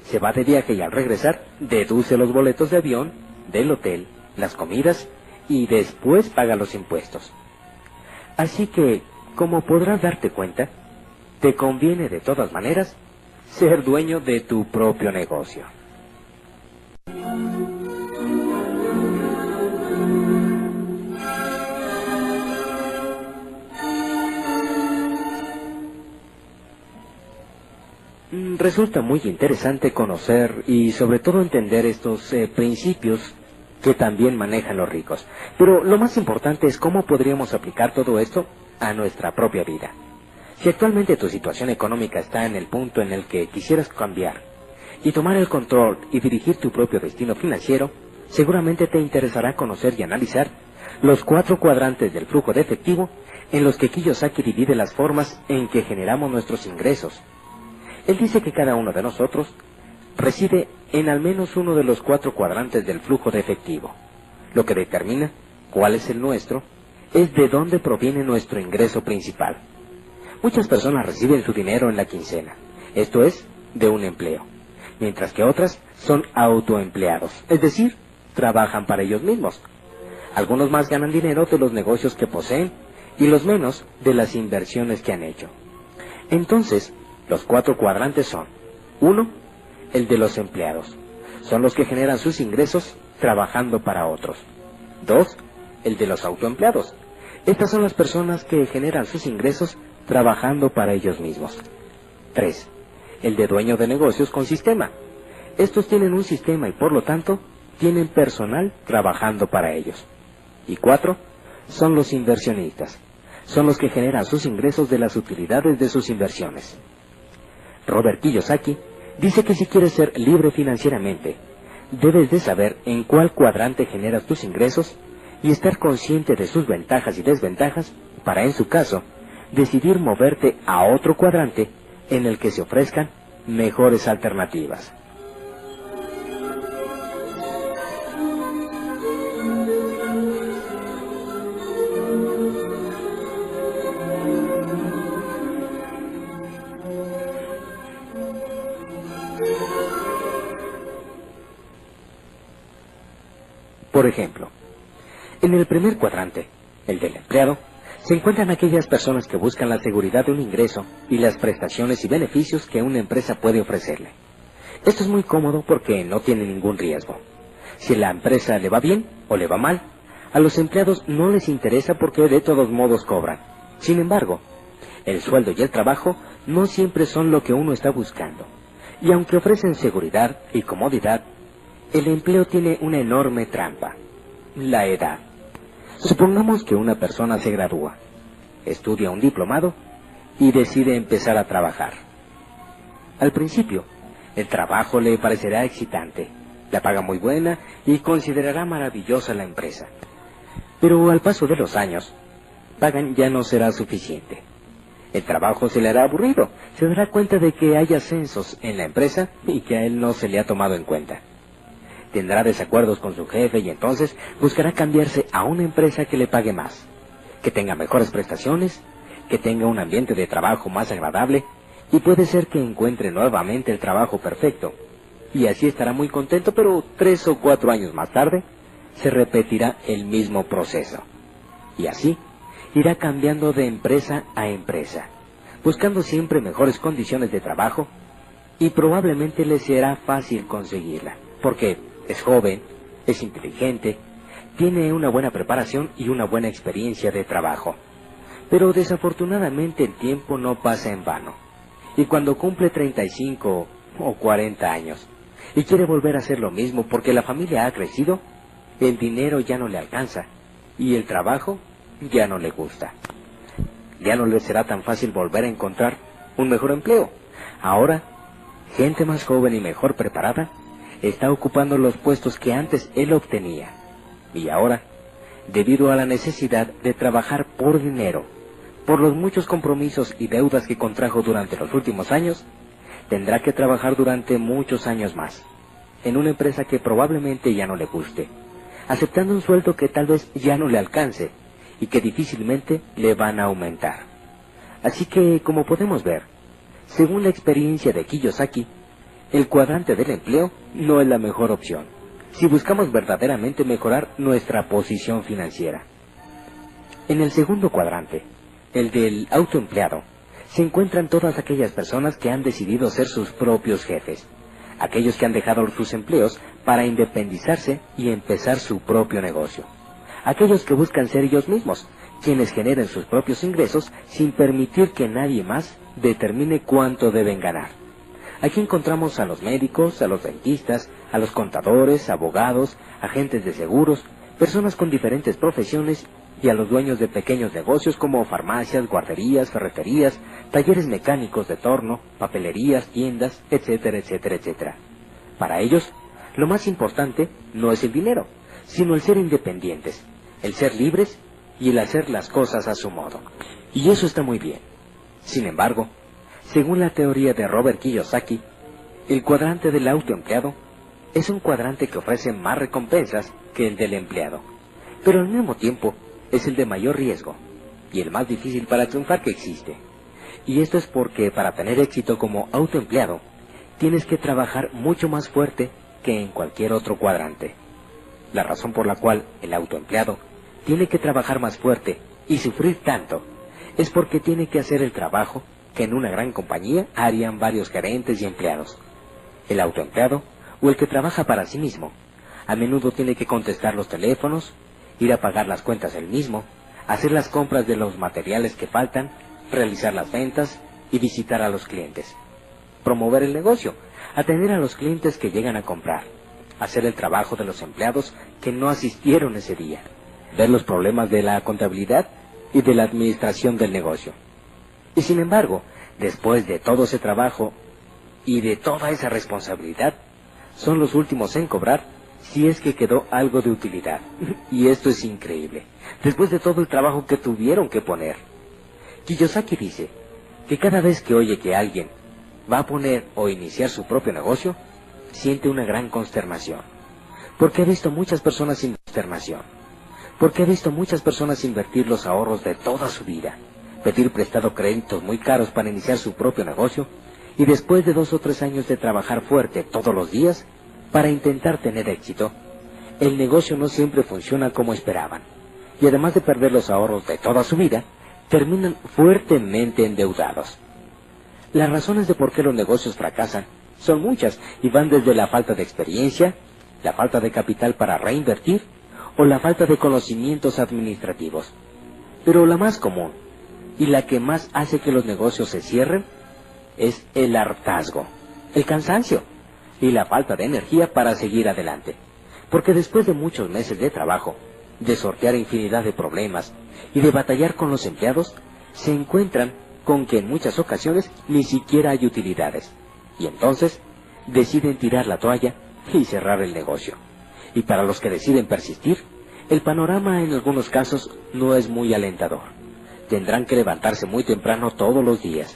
Se va de viaje y al regresar deduce los boletos de avión, del hotel, las comidas y después paga los impuestos. Así que, como podrás darte cuenta, te conviene de todas maneras ser dueño de tu propio negocio. Resulta muy interesante conocer y sobre todo entender estos principios que también manejan los ricos. Pero lo más importante es cómo podríamos aplicar todo esto a nuestra propia vida. Si actualmente tu situación económica está en el punto en el que quisieras cambiar y tomar el control y dirigir tu propio destino financiero, seguramente te interesará conocer y analizar los 4 cuadrantes del flujo de efectivo en los que Kiyosaki divide las formas en que generamos nuestros ingresos. Él dice que cada uno de nosotros reside en al menos uno de los 4 cuadrantes del flujo de efectivo. Lo que determina cuál es el nuestro es de dónde proviene nuestro ingreso principal. Muchas personas reciben su dinero en la quincena, esto es, de un empleo, mientras que otras son autoempleados, es decir, trabajan para ellos mismos. Algunos más ganan dinero de los negocios que poseen y los menos de las inversiones que han hecho. Entonces, los 4 cuadrantes son: 1. El de los empleados. Son los que generan sus ingresos trabajando para otros. 2. El de los autoempleados. Estas son las personas que generan sus ingresos trabajando para ellos mismos. 3. El de dueño de negocios con sistema. Estos tienen un sistema y por lo tanto tienen personal trabajando para ellos. Y 4. Son los inversionistas. Son los que generan sus ingresos de las utilidades de sus inversiones. Robert Kiyosaki dice que si quieres ser libre financieramente, debes de saber en cuál cuadrante generas tus ingresos y estar consciente de sus ventajas y desventajas para, en su caso, decidir moverte a otro cuadrante en el que se ofrezcan mejores alternativas. Por ejemplo, en el primer cuadrante, el del empleado, se encuentran aquellas personas que buscan la seguridad de un ingreso y las prestaciones y beneficios que una empresa puede ofrecerle. Esto es muy cómodo porque no tiene ningún riesgo. Si la empresa le va bien o le va mal, a los empleados no les interesa porque de todos modos cobran. Sin embargo, el sueldo y el trabajo no siempre son lo que uno está buscando. Y aunque ofrecen seguridad y comodidad, el empleo tiene una enorme trampa: la edad. Supongamos que una persona se gradúa, estudia un diplomado y decide empezar a trabajar. Al principio, el trabajo le parecerá excitante, la paga muy buena y considerará maravillosa la empresa. Pero al paso de los años, pagan ya no será suficiente. El trabajo se le hará aburrido, se dará cuenta de que hay ascensos en la empresa y que a él no se le ha tomado en cuenta. Tendrá desacuerdos con su jefe y entonces buscará cambiarse a una empresa que le pague más, que tenga mejores prestaciones, que tenga un ambiente de trabajo más agradable y puede ser que encuentre nuevamente el trabajo perfecto. Y así estará muy contento, pero 3 o 4 años más tarde se repetirá el mismo proceso. Y así irá cambiando de empresa a empresa, buscando siempre mejores condiciones de trabajo y probablemente le será fácil conseguirla, porque es joven, es inteligente, tiene una buena preparación y una buena experiencia de trabajo. Pero desafortunadamente el tiempo no pasa en vano. Y cuando cumple 35 o 40 años y quiere volver a hacer lo mismo porque la familia ha crecido, el dinero ya no le alcanza y el trabajo ya no le gusta. Ya no le será tan fácil volver a encontrar un mejor empleo. Ahora, gente más joven y mejor preparada está ocupando los puestos que antes él obtenía. Y ahora, debido a la necesidad de trabajar por dinero, por los muchos compromisos y deudas que contrajo durante los últimos años, tendrá que trabajar durante muchos años más, en una empresa que probablemente ya no le guste, aceptando un sueldo que tal vez ya no le alcance y que difícilmente le van a aumentar. Así que, como podemos ver, según la experiencia de Kiyosaki, el cuadrante del empleo no es la mejor opción si buscamos verdaderamente mejorar nuestra posición financiera. En el segundo cuadrante, el del autoempleado, se encuentran todas aquellas personas que han decidido ser sus propios jefes, aquellos que han dejado sus empleos para independizarse y empezar su propio negocio, aquellos que buscan ser ellos mismos, quienes generen sus propios ingresos sin permitir que nadie más determine cuánto deben ganar. Aquí encontramos a los médicos, a los dentistas, a los contadores, abogados, agentes de seguros, personas con diferentes profesiones y a los dueños de pequeños negocios como farmacias, guarderías, ferreterías, talleres mecánicos de torno, papelerías, tiendas, etcétera, etcétera, etcétera. Para ellos, lo más importante no es el dinero, sino el ser independientes, el ser libres y el hacer las cosas a su modo. Y eso está muy bien. Sin embargo, según la teoría de Robert Kiyosaki, el cuadrante del autoempleado es un cuadrante que ofrece más recompensas que el del empleado, pero al mismo tiempo es el de mayor riesgo y el más difícil para triunfar que existe. Y esto es porque para tener éxito como autoempleado, tienes que trabajar mucho más fuerte que en cualquier otro cuadrante. La razón por la cual el autoempleado tiene que trabajar más fuerte y sufrir tanto es porque tiene que hacer el trabajo que en una gran compañía harían varios gerentes y empleados. El autoempleado, o el que trabaja para sí mismo, a menudo tiene que contestar los teléfonos, ir a pagar las cuentas él mismo, hacer las compras de los materiales que faltan, realizar las ventas y visitar a los clientes. Promover el negocio, atender a los clientes que llegan a comprar, hacer el trabajo de los empleados que no asistieron ese día, ver los problemas de la contabilidad y de la administración del negocio. Y sin embargo, después de todo ese trabajo y de toda esa responsabilidad, son los últimos en cobrar si es que quedó algo de utilidad. Y esto es increíble, después de todo el trabajo que tuvieron que poner. Kiyosaki dice que cada vez que oye que alguien va a poner o iniciar su propio negocio, siente una gran consternación, porque ha visto muchas personas sin consternación, porque ha visto muchas personas invertir los ahorros de toda su vida, pedir prestado créditos muy caros para iniciar su propio negocio, y después de 2 o 3 años de trabajar fuerte todos los días para intentar tener éxito, el negocio no siempre funciona como esperaban, y además de perder los ahorros de toda su vida, terminan fuertemente endeudados. Las razones de por qué los negocios fracasan son muchas y van desde la falta de experiencia, la falta de capital para reinvertir o la falta de conocimientos administrativos. Pero la más común y la que más hace que los negocios se cierren es el hartazgo, el cansancio y la falta de energía para seguir adelante. Porque después de muchos meses de trabajo, de sortear infinidad de problemas y de batallar con los empleados, se encuentran con que en muchas ocasiones ni siquiera hay utilidades. Y entonces deciden tirar la toalla y cerrar el negocio. Y para los que deciden persistir, el panorama en algunos casos no es muy alentador. Tendrán que levantarse muy temprano todos los días,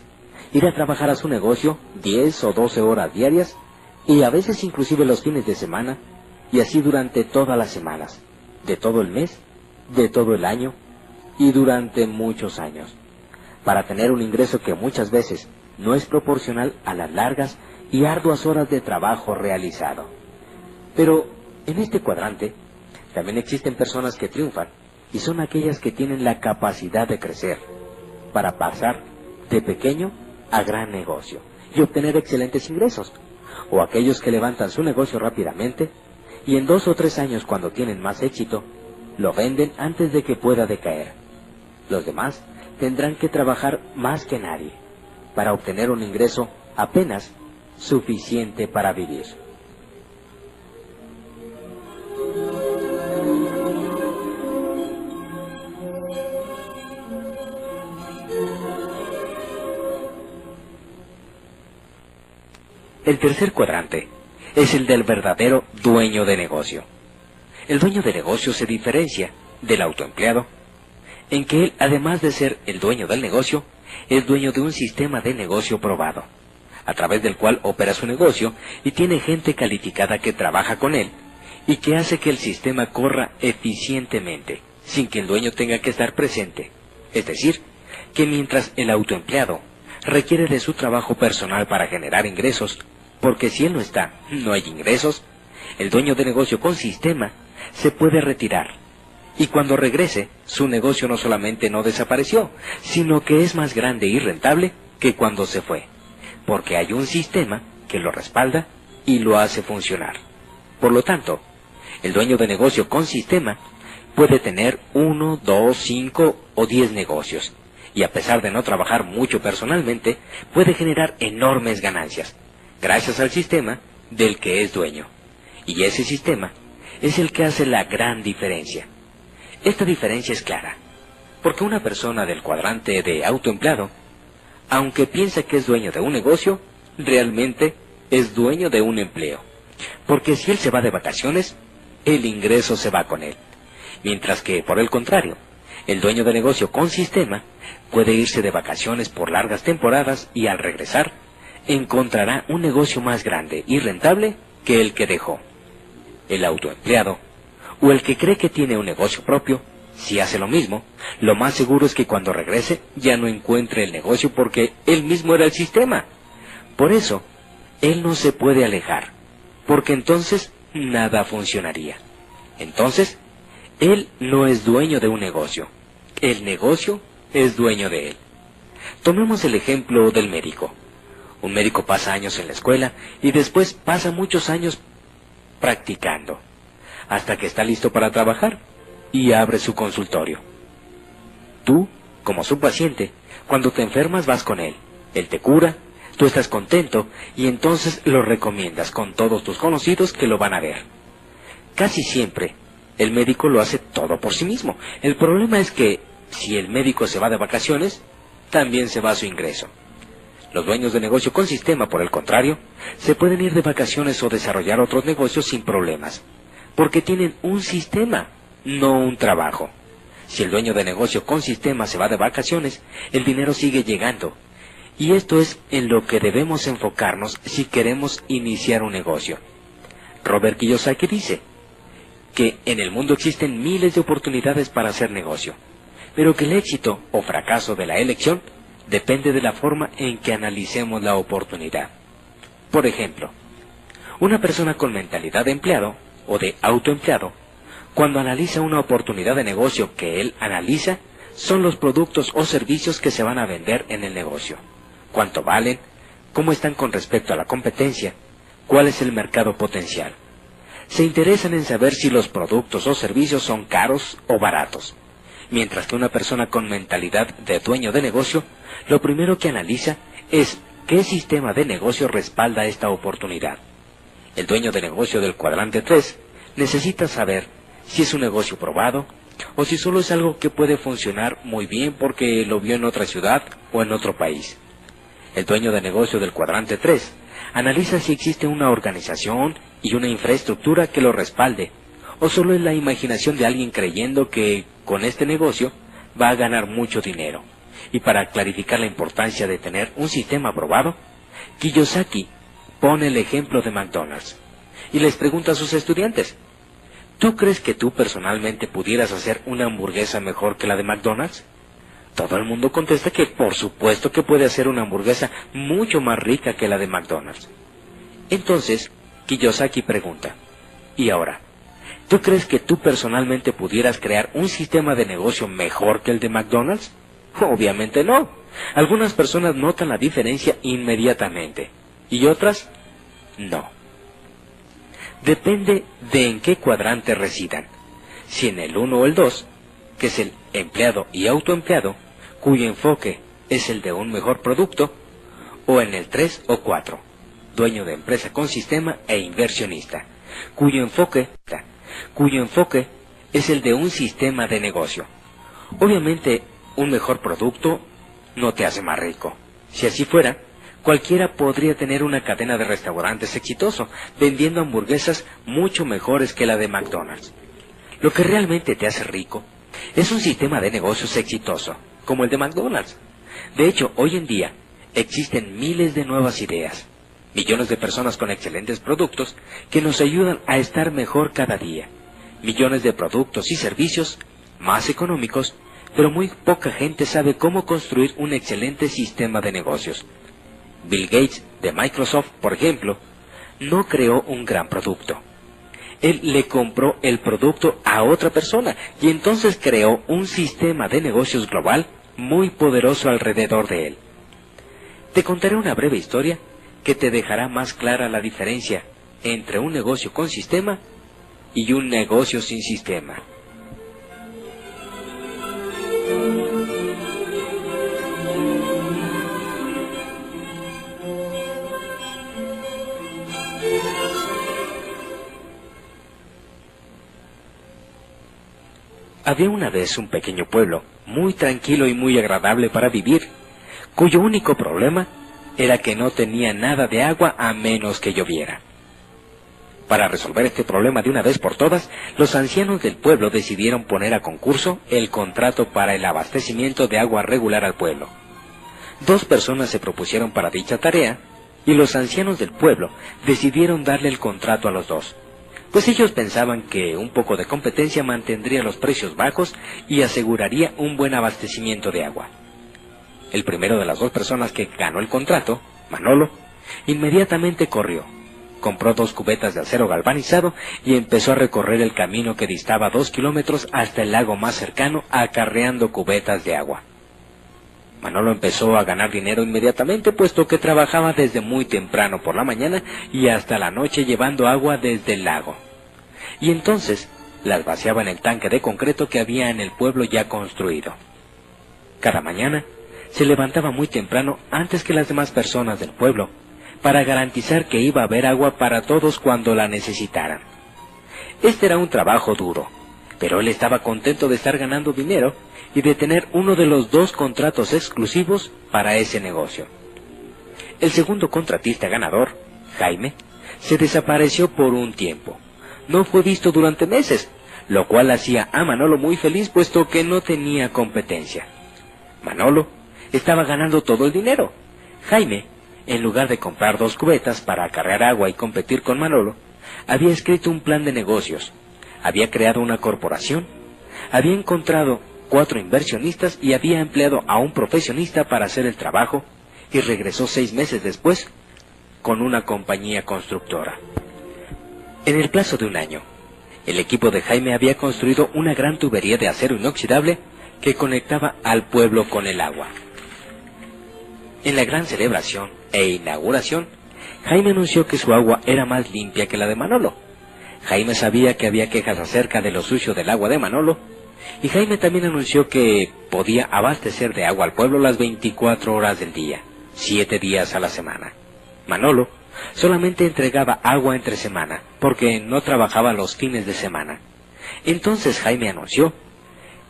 ir a trabajar a su negocio 10 o 12 horas diarias y a veces inclusive los fines de semana, y así durante todas las semanas, de todo el mes, de todo el año y durante muchos años, para tener un ingreso que muchas veces no es proporcional a las largas y arduas horas de trabajo realizado. Pero en este cuadrante también existen personas que triunfan y son aquellas que tienen la capacidad de crecer para pasar de pequeño a gran negocio y obtener excelentes ingresos, o aquellos que levantan su negocio rápidamente y en 2 o 3 años, cuando tienen más éxito, lo venden antes de que pueda decaer. Los demás tendrán que trabajar más que nadie para obtener un ingreso apenas suficiente para vivir. El tercer cuadrante es el del verdadero dueño de negocio. El dueño de negocio se diferencia del autoempleado en que él, además de ser el dueño del negocio, es dueño de un sistema de negocio probado, a través del cual opera su negocio y tiene gente calificada que trabaja con él y que hace que el sistema corra eficientemente, sin que el dueño tenga que estar presente. Es decir, que mientras el autoempleado requiere de su trabajo personal para generar ingresos, porque si él no está, no hay ingresos. El dueño de negocio con sistema se puede retirar, y cuando regrese, su negocio no solamente no desapareció, sino que es más grande y rentable que cuando se fue, porque hay un sistema que lo respalda y lo hace funcionar. Por lo tanto, el dueño de negocio con sistema puede tener 1, 2, 5 o 10 negocios, y a pesar de no trabajar mucho personalmente, puede generar enormes ganancias, gracias al sistema del que es dueño. Y ese sistema es el que hace la gran diferencia. Esta diferencia es clara, porque una persona del cuadrante de autoempleado, aunque piensa que es dueño de un negocio, realmente es dueño de un empleo, porque si él se va de vacaciones, el ingreso se va con él. Mientras que, por el contrario, el dueño de negocio con sistema puede irse de vacaciones por largas temporadas y al regresar, encontrará un negocio más grande y rentable que el que dejó. El autoempleado, o el que cree que tiene un negocio propio, si hace lo mismo, lo más seguro es que cuando regrese ya no encuentre el negocio porque él mismo era el sistema. Por eso, él no se puede alejar, porque entonces nada funcionaría. Entonces, él no es dueño de un negocio, el negocio es dueño de él. Tomemos el ejemplo del médico. Un médico pasa años en la escuela y después pasa muchos años practicando, hasta que está listo para trabajar y abre su consultorio. Tú, como su paciente, cuando te enfermas vas con él, él te cura, tú estás contento y entonces lo recomiendas con todos tus conocidos que lo van a ver. Casi siempre, el médico lo hace todo por sí mismo. El problema es que, si el médico se va de vacaciones, también se va su ingreso. Los dueños de negocio con sistema, por el contrario, se pueden ir de vacaciones o desarrollar otros negocios sin problemas, porque tienen un sistema, no un trabajo. Si el dueño de negocio con sistema se va de vacaciones, el dinero sigue llegando. Y esto es en lo que debemos enfocarnos si queremos iniciar un negocio. Robert Kiyosaki dice que en el mundo existen miles de oportunidades para hacer negocio, pero que el éxito o fracaso de la elección depende de la forma en que analicemos la oportunidad. Por ejemplo, una persona con mentalidad de empleado o de autoempleado, cuando analiza una oportunidad de negocio que él analiza, son los productos o servicios que se van a vender en el negocio. ¿Cuánto valen? ¿Cómo están con respecto a la competencia? ¿Cuál es el mercado potencial? Se interesan en saber si los productos o servicios son caros o baratos. Mientras que una persona con mentalidad de dueño de negocio, lo primero que analiza es qué sistema de negocio respalda esta oportunidad. El dueño de negocio del cuadrante 3 necesita saber si es un negocio probado o si solo es algo que puede funcionar muy bien porque lo vio en otra ciudad o en otro país. El dueño de negocio del cuadrante 3 analiza si existe una organización y una infraestructura que lo respalde, o solo es la imaginación de alguien creyendo que con este negocio va a ganar mucho dinero. Y para clarificar la importancia de tener un sistema probado, Kiyosaki pone el ejemplo de McDonald's y les pregunta a sus estudiantes: ¿tú crees que tú personalmente pudieras hacer una hamburguesa mejor que la de McDonald's? Todo el mundo contesta que por supuesto que puede hacer una hamburguesa mucho más rica que la de McDonald's. Entonces, Kiyosaki pregunta: ¿y ahora, tú crees que tú personalmente pudieras crear un sistema de negocio mejor que el de McDonald's? Obviamente no. Algunas personas notan la diferencia inmediatamente y otras no. Depende de en qué cuadrante residan. Si en el 1 o el 2, que es el empleado y autoempleado, cuyo enfoque es el de un mejor producto, o en el 3 o 4, dueño de empresa con sistema e inversionista, cuyo enfoque es el de un sistema de negocio. Obviamente, un mejor producto no te hace más rico. Si así fuera, cualquiera podría tener una cadena de restaurantes exitoso, vendiendo hamburguesas mucho mejores que la de McDonald's. Lo que realmente te hace rico es un sistema de negocios exitoso, como el de McDonald's. De hecho, hoy en día existen miles de nuevas ideas, millones de personas con excelentes productos que nos ayudan a estar mejor cada día, millones de productos y servicios más económicos, pero muy poca gente sabe cómo construir un excelente sistema de negocios. Bill Gates de Microsoft, por ejemplo, no creó un gran producto. Él le compró el producto a otra persona y entonces creó un sistema de negocios global muy poderoso alrededor de él. Te contaré una breve historia que te dejará más clara la diferencia entre un negocio con sistema y un negocio sin sistema. Había una vez un pequeño pueblo, muy tranquilo y muy agradable para vivir, cuyo único problema era que no tenía nada de agua a menos que lloviera. Para resolver este problema de una vez por todas, los ancianos del pueblo decidieron poner a concurso el contrato para el abastecimiento de agua regular al pueblo. 2 personas se propusieron para dicha tarea, y los ancianos del pueblo decidieron darle el contrato a los 2. Pues ellos pensaban que un poco de competencia mantendría los precios bajos y aseguraría un buen abastecimiento de agua. El primero de las 2 personas que ganó el contrato, Manolo, inmediatamente corrió, compró 2 cubetas de acero galvanizado y empezó a recorrer el camino que distaba 2 kilómetros hasta el lago más cercano acarreando cubetas de agua. Manolo empezó a ganar dinero inmediatamente, puesto que trabajaba desde muy temprano por la mañana y hasta la noche llevando agua desde el lago. Y entonces las vaciaba en el tanque de concreto que había en el pueblo ya construido. Cada mañana se levantaba muy temprano antes que las demás personas del pueblo, para garantizar que iba a haber agua para todos cuando la necesitaran. Este era un trabajo duro, pero él estaba contento de estar ganando dinero y de tener uno de los 2 contratos exclusivos para ese negocio. El segundo contratista ganador, Jaime, se desapareció por un tiempo. No fue visto durante meses, lo cual hacía a Manolo muy feliz, puesto que no tenía competencia. Manolo estaba ganando todo el dinero. Jaime, en lugar de comprar 2 cubetas para acarrear agua y competir con Manolo, había escrito un plan de negocios, había creado una corporación, había encontrado 4 inversionistas y había empleado a un profesionista para hacer el trabajo, y regresó 6 meses después con una compañía constructora. En el plazo de un año, el equipo de Jaime había construido una gran tubería de acero inoxidable que conectaba al pueblo con el agua. En la gran celebración e inauguración, Jaime anunció que su agua era más limpia que la de Manolo. Jaime sabía que había quejas acerca de lo sucio del agua de Manolo, y Jaime también anunció que podía abastecer de agua al pueblo las 24 horas del día, 7 días a la semana. Manolo solamente entregaba agua entre semana, porque no trabajaba los fines de semana. Entonces Jaime anunció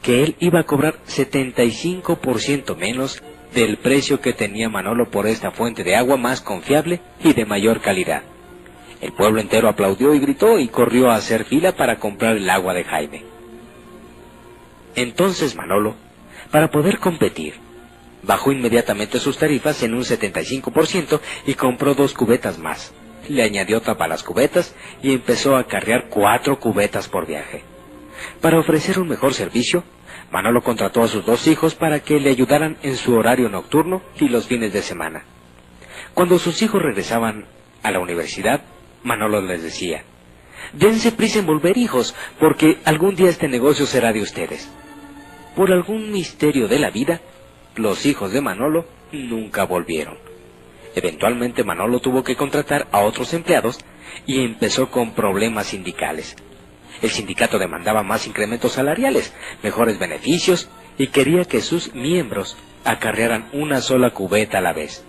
que él iba a cobrar 75% menos del precio que tenía Manolo por esta fuente de agua más confiable y de mayor calidad. El pueblo entero aplaudió y gritó y corrió a hacer fila para comprar el agua de Jaime. Entonces Manolo, para poder competir, bajó inmediatamente sus tarifas en un 75% y compró 2 cubetas más. Le añadió tapa a las cubetas y empezó a acarrear 4 cubetas por viaje. Para ofrecer un mejor servicio, Manolo contrató a sus 2 hijos para que le ayudaran en su horario nocturno y los fines de semana. Cuando sus hijos regresaban a la universidad, Manolo les decía: «Dense prisa en volver, hijos, porque algún día este negocio será de ustedes». Por algún misterio de la vida, los hijos de Manolo nunca volvieron. Eventualmente Manolo tuvo que contratar a otros empleados y empezó con problemas sindicales. El sindicato demandaba más incrementos salariales, mejores beneficios y quería que sus miembros acarrearan una sola cubeta a la vez.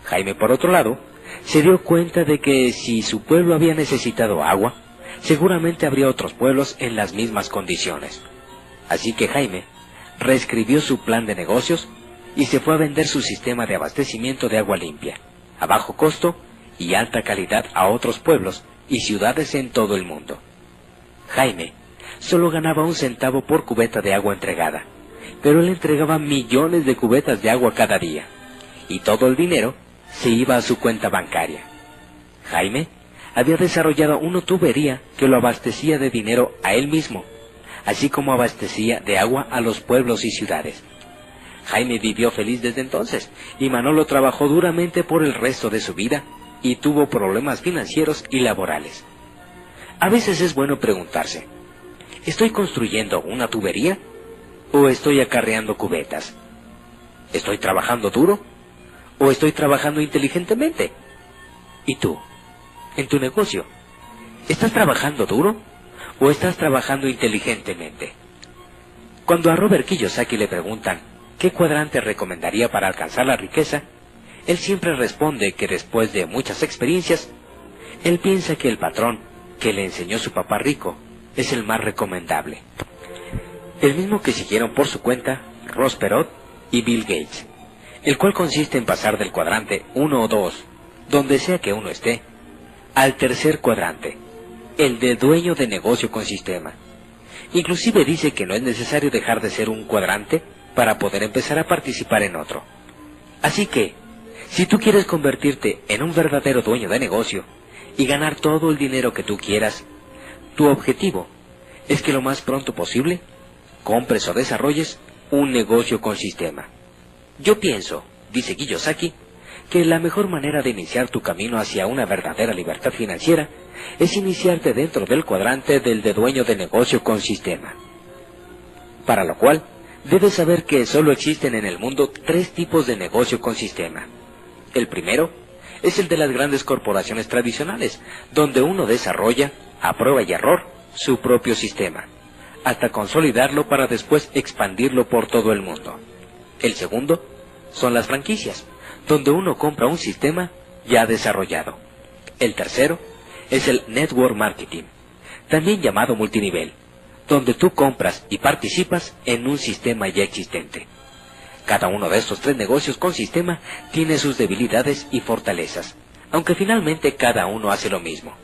Jaime, por otro lado, se dio cuenta de que si su pueblo había necesitado agua, seguramente habría otros pueblos en las mismas condiciones. Así que Jaime reescribió su plan de negocios y se fue a vender su sistema de abastecimiento de agua limpia, a bajo costo y alta calidad a otros pueblos y ciudades en todo el mundo. Jaime solo ganaba 1 centavo por cubeta de agua entregada, pero él entregaba millones de cubetas de agua cada día, y todo el dinero se iba a su cuenta bancaria. Jaime había desarrollado una tubería que lo abastecía de dinero a él mismo, así como abastecía de agua a los pueblos y ciudades. Jaime vivió feliz desde entonces, y Manolo trabajó duramente por el resto de su vida, y tuvo problemas financieros y laborales. A veces es bueno preguntarse, ¿estoy construyendo una tubería o estoy acarreando cubetas? ¿Estoy trabajando duro o estoy trabajando inteligentemente? ¿Y tú, en tu negocio, estás trabajando duro o estás trabajando inteligentemente? Cuando a Robert Kiyosaki le preguntan qué cuadrante recomendaría para alcanzar la riqueza, él siempre responde que después de muchas experiencias, él piensa que el patrón que le enseñó su papá rico es el más recomendable. El mismo que siguieron por su cuenta Ross Perot y Bill Gates, el cual consiste en pasar del cuadrante 1 o 2, donde sea que uno esté, al tercer cuadrante, el de dueño de negocio con sistema. Inclusive dice que no es necesario dejar de ser un cuadrante para poder empezar a participar en otro. Así que, si tú quieres convertirte en un verdadero dueño de negocio y ganar todo el dinero que tú quieras, tu objetivo es que lo más pronto posible compres o desarrolles un negocio con sistema. Yo pienso, dice Kiyosaki, que la mejor manera de iniciar tu camino hacia una verdadera libertad financiera es iniciarte dentro del cuadrante del de dueño de negocio con sistema. Para lo cual, debes saber que solo existen en el mundo 3 tipos de negocio con sistema. El primero es el de las grandes corporaciones tradicionales, donde uno desarrolla, a prueba y error, su propio sistema, hasta consolidarlo para después expandirlo por todo el mundo. El segundo son las franquicias, donde uno compra un sistema ya desarrollado. El tercero es el network marketing, también llamado multinivel, donde tú compras y participas en un sistema ya existente. Cada uno de estos 3 negocios con sistema tiene sus debilidades y fortalezas, aunque finalmente cada uno hace lo mismo.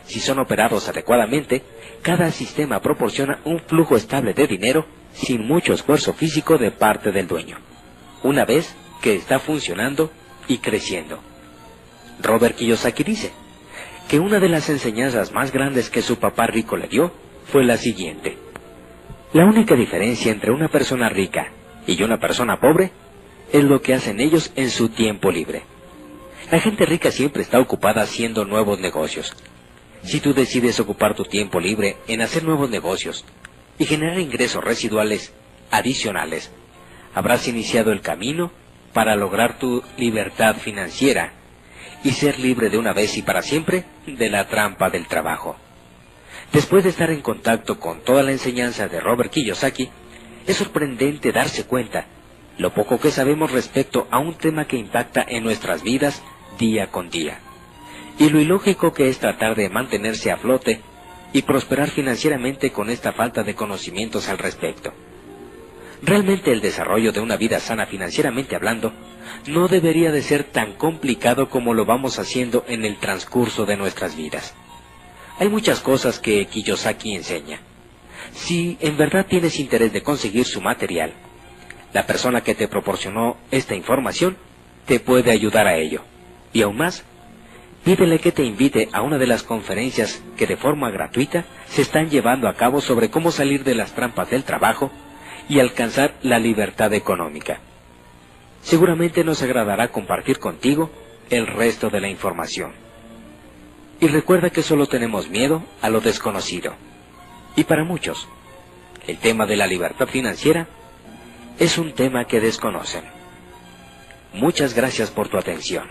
Si son operados adecuadamente, cada sistema proporciona un flujo estable de dinero sin mucho esfuerzo físico de parte del dueño, una vez que está funcionando y creciendo. Robert Kiyosaki dice que una de las enseñanzas más grandes que su papá rico le dio fue la siguiente: la única diferencia entre una persona rica y una persona pobre es lo que hacen ellos en su tiempo libre. La gente rica siempre está ocupada haciendo nuevos negocios. Si tú decides ocupar tu tiempo libre en hacer nuevos negocios y generar ingresos residuales adicionales, habrás iniciado el camino para lograr tu libertad financiera y ser libre de una vez y para siempre de la trampa del trabajo. Después de estar en contacto con toda la enseñanza de Robert Kiyosaki, es sorprendente darse cuenta lo poco que sabemos respecto a un tema que impacta en nuestras vidas día con día, y lo ilógico que es tratar de mantenerse a flote y prosperar financieramente con esta falta de conocimientos al respecto. Realmente el desarrollo de una vida sana financieramente hablando no debería de ser tan complicado como lo vamos haciendo en el transcurso de nuestras vidas. Hay muchas cosas que Kiyosaki enseña. Si en verdad tienes interés de conseguir su material, la persona que te proporcionó esta información te puede ayudar a ello. Y aún más, pídele que te invite a una de las conferencias que de forma gratuita se están llevando a cabo sobre cómo salir de las trampas del trabajo y alcanzar la libertad económica. Seguramente nos agradará compartir contigo el resto de la información. Y recuerda que solo tenemos miedo a lo desconocido. Y para muchos, el tema de la libertad financiera es un tema que desconocen. Muchas gracias por tu atención.